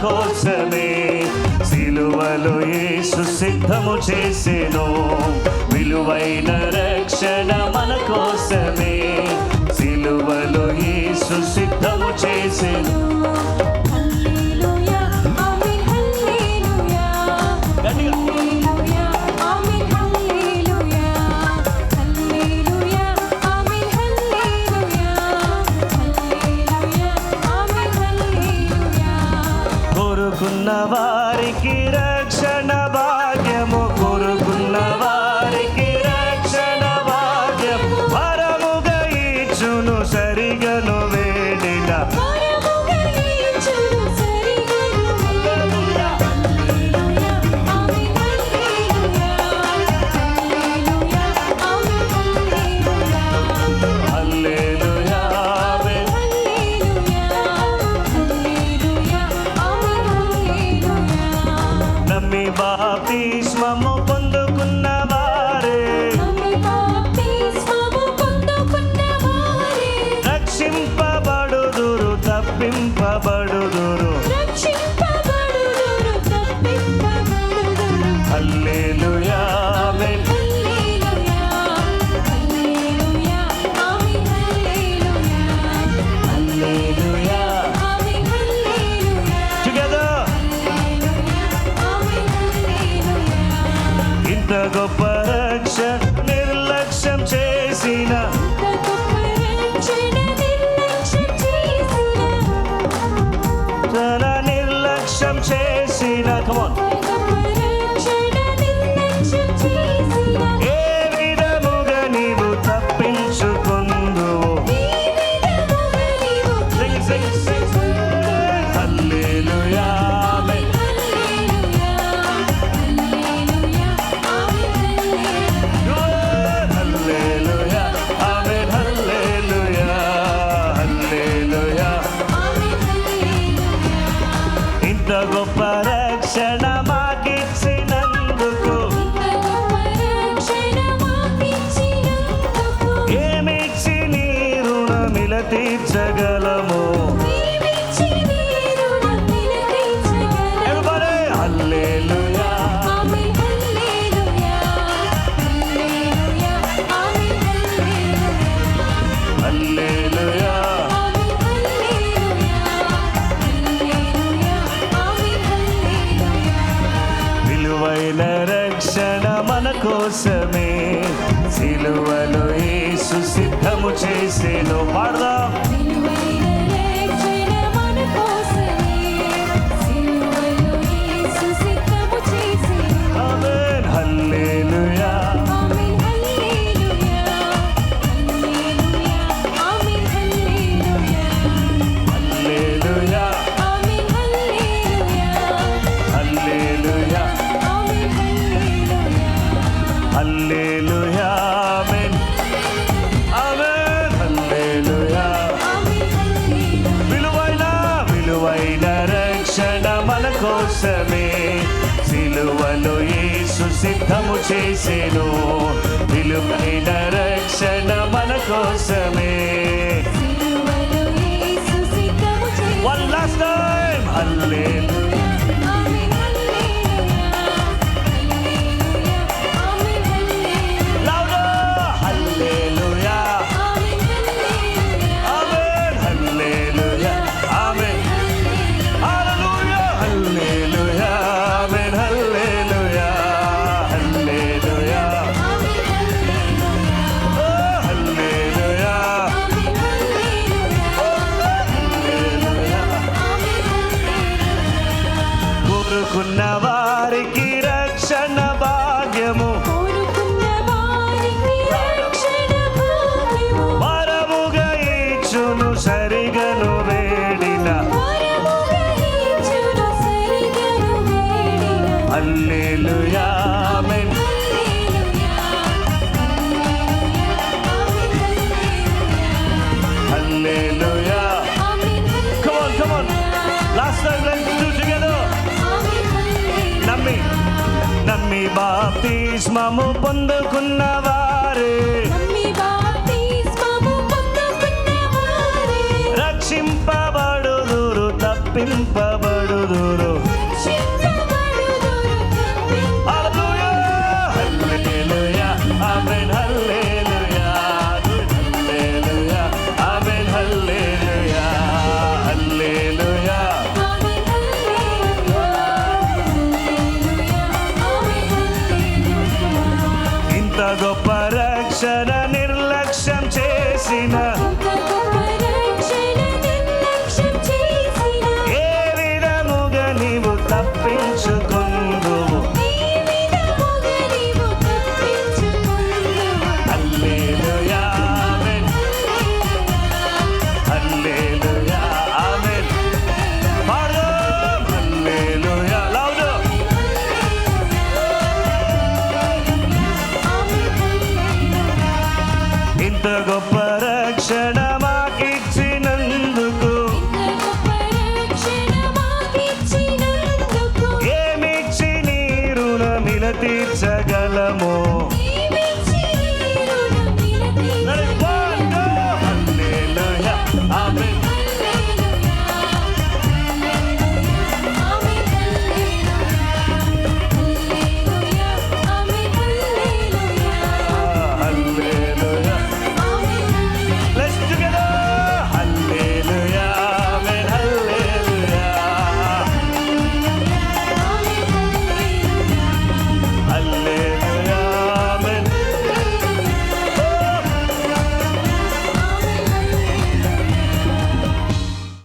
కోసమే సిలువలో యేసు సిద్ధము చేసెను. విలువైన రక్షణ మన కోసమే సిలువలో యేసు సిద్ధము చేసెను. కోరుకున్న వారికి రక్షణ భాగ్యము, కోరుకున్న వారికి రక్షణ భాగ్యం వరముగా ఇచ్చును సరిగను వేడిన. బాప్తిస్మము పొందుకున్న వారే రక్షింపబడుదురు, తప్పింపబడుదురు. హల్లెలూయా ఆమేన్. హల్లెలూయా టుగెదర్. ఇంత గొప్ప రక్షణ నిర్లక్ష్యం చేసిన తన నిర్లక్ష్యం చేసిన ఏ విధముగా నీవు తప్పించుకుందువు. హల్లెలూయా ఆమేన్. ఇంత గొప్ప రక్షణ మాకిచ్చినందుకు ఏమిచ్చి నీ రుణమిల తీర్చగలము. Everybody, హల్లెలూయా. హల్లెలూయా. విలువైన రక్షణ మన కోసమే సిలువలో యేసు సిద్ధము చేసెను. పాడదాం. ఆమేన్. హల్లెలూయా. హల్లెలూయా. హల్లెలూయా. హల్లెలూయా ఆమేన్. ఆమేన్. హల్లెలూయా. విలువైన రక్షణ మన కోసమే సిలువలో యేసు సిద్ధము చేసెను. విలువైన రక్షణ మన కోసమే. One last time. హల్లెలూయా. కోరుకున్న వారికి రక్షణ భాగ్యము వరముగా ఇచ్చును సరిగను వేడిన. హల్లెలూయా ఆమేన్. హల్లెలూయా. Come on. Last time, let's do together. నమ్మి బాప్తిస్మము పొందుకున్న వారే రక్షింపబడుదురు, తప్పింపబడుదురు.